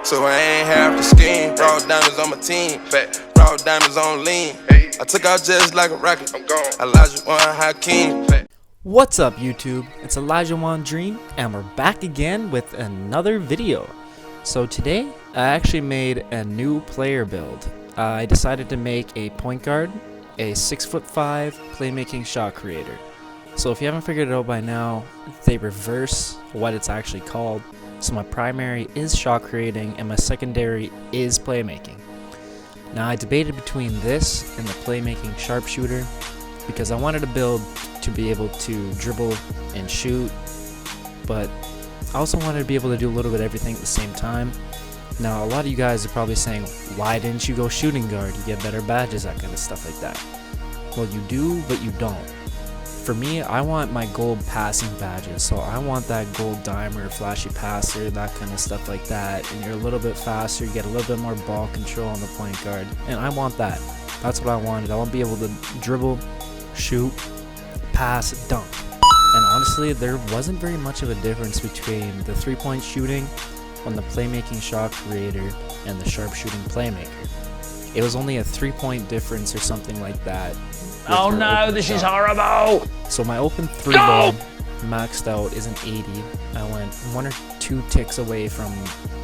So I ain't half the scheme. Raw diamonds on my team. Raw diamonds on lean. I took out just like a rocket. I'm gone. Elijah One Hakeem. What's up, YouTube? It's Elijah One Dream, and we're back again with another video. So today, I actually made a new player build. I decided to make a point guard, a 6'5" Playmaking Shot Creator. So if you haven't figured it out by now, they reverse what it's actually called. So my primary is shot creating, and my secondary is playmaking. Now I debated between this and the Playmaking Sharpshooter because I wanted to build to be able to dribble and shoot, but I also wanted to be able to do a little bit of everything at the same time. Now a lot of you guys are probably saying, why didn't you go shooting guard? You get better badges, that kind of stuff like that. Well, you do, but you don't. For me, I want my gold passing badges, so I want that gold dimer, flashy passer, that kind of stuff like that, and you're a little bit faster, you get a little bit more ball control on the point guard, and I want that. That's what I wanted. I want to be able to dribble, shoot, pass, dunk. And honestly, there wasn't very much of a difference between the 3-point shooting on the Playmaking Shot Creator and the sharpshooting Playmaker. It was only a 3-point difference or something like that. Oh no, this is horrible! So my open 3 ball maxed out is an 80. I went 1 or 2 ticks away from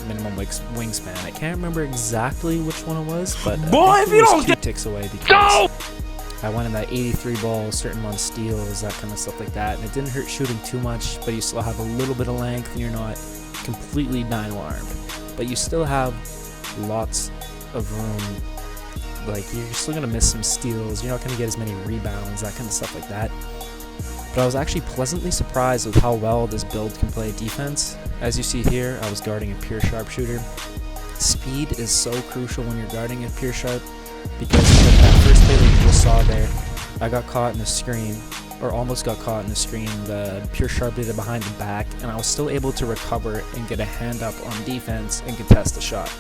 minimum wingspan. I can't remember exactly which one it was, but I think it was 2 ticks away because I wanted that 83 ball, certain amount of steals, that kind of stuff like that. And it didn't hurt shooting too much, but you still have a little bit of length and you're not completely dino-armed. But you still have lots of room. Like, you're still going to miss some steals, you're not going to get as many rebounds, that kind of stuff like that. But I was actually pleasantly surprised with how well this build can play defense. As you see here, I was guarding a pure sharpshooter. Speed is so crucial when you're guarding a pure sharp, because like that first play that you just saw there, I got caught in a screen, or almost got caught in a screen. The pure sharp did it behind the back, and I was still able to recover and get a hand up on defense and contest the shot.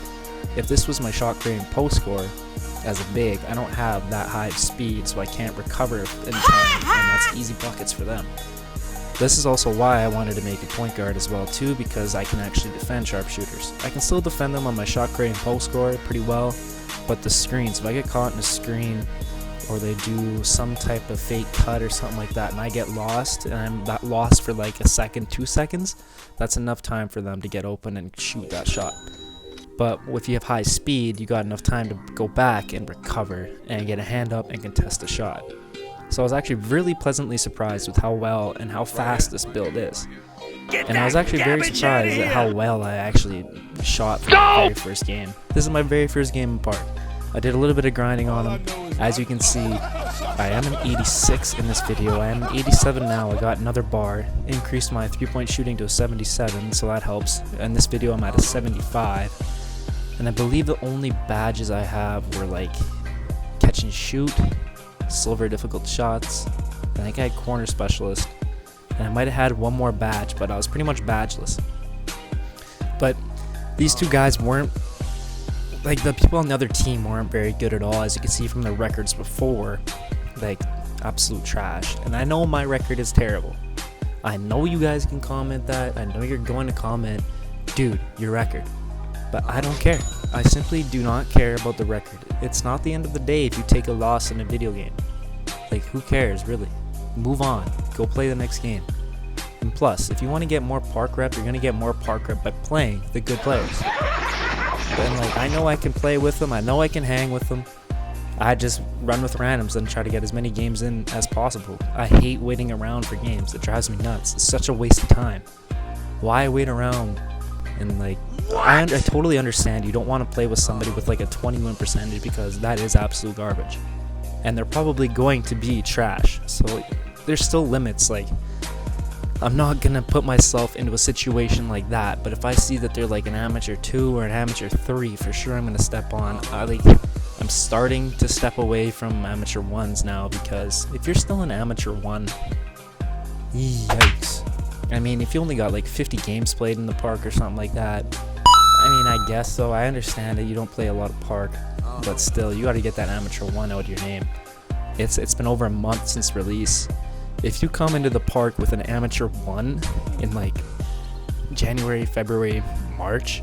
If this was my shot creating post score, as a big, I don't have that high of speed, so I can't recover in time, and that's easy buckets for them. This is also why I wanted to make a point guard as well too, because I can actually defend sharpshooters. I can still defend them on my shot creating post score pretty well, but the screens, if I get caught in a screen or they do some type of fake cut or something like that and I get lost, and I'm that lost for like a second, 2 seconds, that's enough time for them to get open and shoot that shot. But if you have high speed, you got enough time to go back and recover and get a hand up and contest a shot. So I was actually really pleasantly surprised with how well and how fast this build is. And I was actually very surprised at how well I actually shot for my very first game. This is my very first game in Park. I did a little bit of grinding on them. As you can see, I am an 86 in this video. I am an 87 now. I got another bar, increased my 3-point shooting to a 77, so that helps. In this video, I'm at a 75. And I believe the only badges I have were like catch and shoot, silver difficult shots, I think I had corner specialist, and I might have had one more badge, but I was pretty much badgeless. But these two guys weren't, like, the people on the other team weren't very good at all, as you can see from the records before, like absolute trash. And I know my record is terrible. I know you guys can comment that, I know you're going to comment, dude, your record. But I don't care. I simply do not care about the record. It's not the end of the day if you take a loss in a video game. Like, who cares, really? Move on. Go play the next game. And plus, if you want to get more park rep, you're going to get more park rep by playing the good players. And like, I know I can play with them. I know I can hang with them. I just run with randoms and try to get as many games in as possible. I hate waiting around for games. It drives me nuts. It's such a waste of time. Why wait around? And like, I totally understand you don't want to play with somebody with like a 21 percentage, because that is absolute garbage, and they're probably going to be trash. So there's still limits. Like, I'm not gonna put myself into a situation like that, but if I see that they're like an amateur 2 or an amateur 3, for sure I'm gonna step on. I'm starting to step away from amateur 1s now, because if you're still an amateur 1, yikes. I mean, if you only got like 50 games played in the park or something like that, I mean, I guess so. I understand that you don't play a lot of park, but still, you got to get that amateur 1 out of your name. It's been over a month since release. If you come into the park with an amateur 1 in like January, February, March,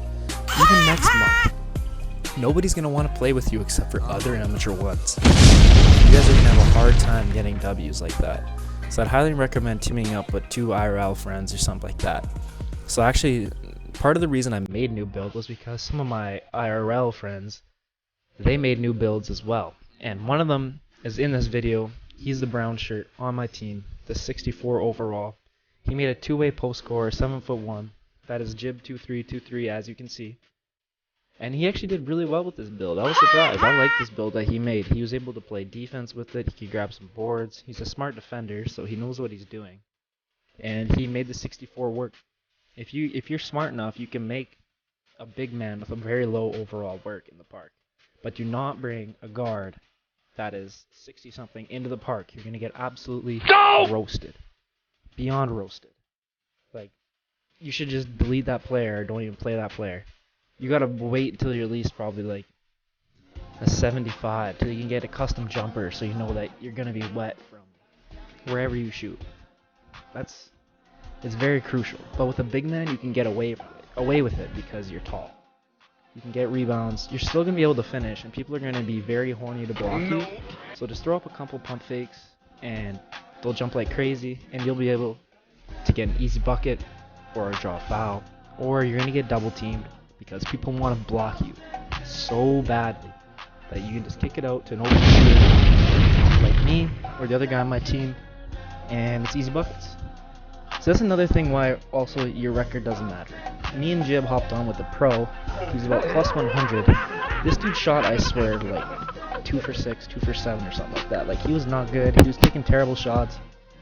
even next month, nobody's going to want to play with you except for other amateur ones. You guys are going to have a hard time getting W's like that. So I'd highly recommend teaming up with 2 IRL friends or something like that. So actually, part of the reason I made new build was because some of my IRL friends, they made new builds as well. And one of them is in this video. He's the brown shirt on my team, the 64 overall. He made a 2-way post score, 7'1". That is Jib 2323, as you can see. And he actually did really well with this build. I was surprised. I like this build that he made. He was able to play defense with it. He could grab some boards. He's a smart defender, so he knows what he's doing. And he made the 64 work. If you're smart enough, you can make a big man with a very low overall work in the park. But do not bring a guard that is 60-something into the park. You're going to get absolutely roasted. Beyond roasted. Like, you should just delete that player or don't even play that player. You got to wait until you're at least probably like a 75 till you can get a custom jumper so you know that you're going to be wet from wherever you shoot. It's very crucial. But with a big man, you can get away with it because you're tall. You can get rebounds. You're still going to be able to finish, and people are going to be very horny to block you. So just throw up a couple pump fakes, and they'll jump like crazy, and you'll be able to get an easy bucket or draw a foul. Or you're going to get double teamed because people want to block you so badly that you can just kick it out to an open shooter like me or the other guy on my team, and it's easy buckets. So that's another thing why also your record doesn't matter. Me and Jib hopped on with a pro. He's about plus 100. This dude shot, I swear, like 2 for 6, 2 for 7 or something like that. Like, he was not good. He was taking terrible shots.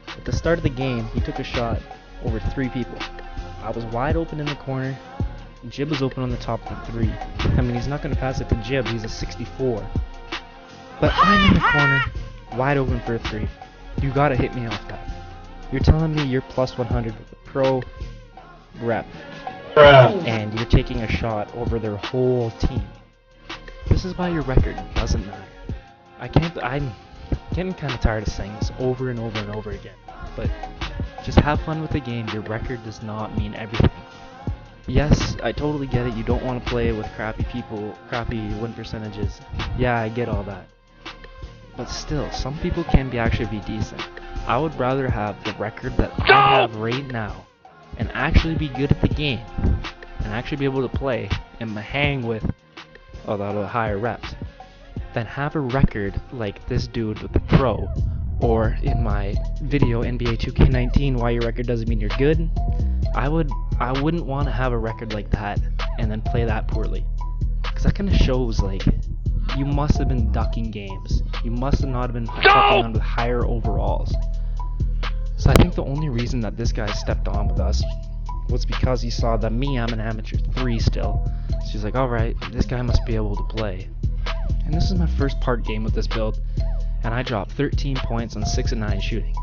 At the start of the game, he took a shot over 3 people. I was wide open in the corner. Jib was open on the top of the 3. I mean, he's not going to pass it to Jib. He's a 64. But I'm in the corner, wide open for a 3. You got to hit me off that. You're telling me you're plus 100 with a pro rep, and you're taking a shot over their whole team. This is why your record doesn't matter. I'm getting kind of tired of saying this over and over and over again, but just have fun with the game. Your record does not mean everything. Yes, I totally get it. You don't want to play with crappy people, crappy win percentages. Yeah, I get all that. But still, some people can actually be decent. I would rather have the record that I have right now and actually be good at the game and actually be able to play and hang with a lot of higher reps than have a record like this dude with the pro, or in my video NBA 2K19 why your record doesn't mean you're good. I wouldn't want to have a record like that and then play that poorly, because that kind of shows like you must have been ducking games. You must have not been fucking on with higher overalls. So I think the only reason that this guy stepped on with us was because he saw that me, I'm an amateur 3 still. So he's like, alright, this guy must be able to play. And this is my first part game with this build, and I dropped 13 points on 6 of 9 shooting.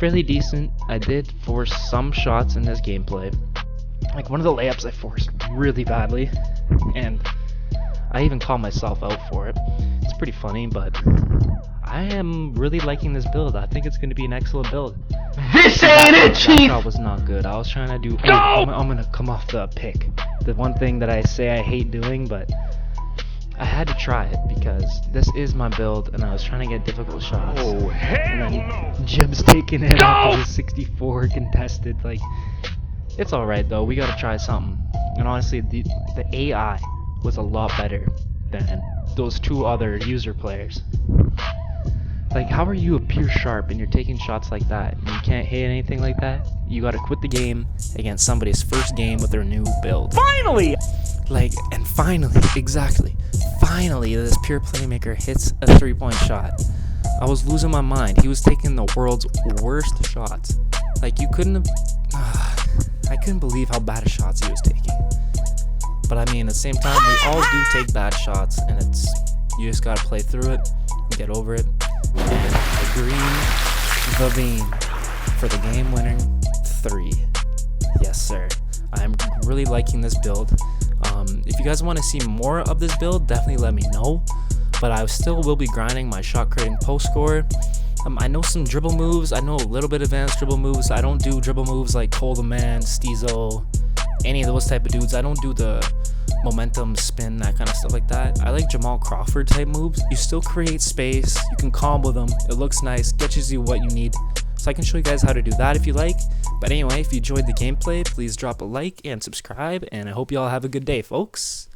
Fairly decent. I did force some shots in this gameplay. Like, one of the layups I forced really badly, and I even called myself out for it. It's pretty funny, but I am really liking this build. I think it's going to be an excellent build. This ain't it, Chief! That shot was not good. I was trying to do... I'm going to come off the pick. The one thing that I say I hate doing, but I had to try it because this is my build, and I was trying to get difficult shots. Oh, hell no! Jib's taking it off of the 64 contested. Like, it's alright, though. We got to try something. And honestly, the AI was a lot better than those 2 other user players. Like, how are you a pure sharp and you're taking shots like that and you can't hit anything like that? You gotta quit the game against somebody's first game with their new build. Finally! Like, and finally, exactly, finally this pure playmaker hits a 3-point shot. I was losing my mind. He was taking the world's worst shots. Like, you couldn't have... I couldn't believe how bad of shots he was taking. But I mean, at the same time, we all do take bad shots, and you just gotta play through it, get over it, and green the bean for the game-winning 3. Yes, sir. I'm really liking this build. If you guys want to see more of this build, definitely let me know. But I still will be grinding my shot creating post score. I know some dribble moves. I know a little bit advanced dribble moves. I don't do dribble moves like Cole the Man, Steezo, any of those type of dudes. I don't do the momentum, spin, that kind of stuff like that. I like Jamal Crawford type moves. You still create space, you can combo them, it looks nice, gets you what you need. So I can show you guys how to do that if you like. But anyway, if you enjoyed the gameplay, please drop a like and subscribe, and I hope you all have a good day, folks.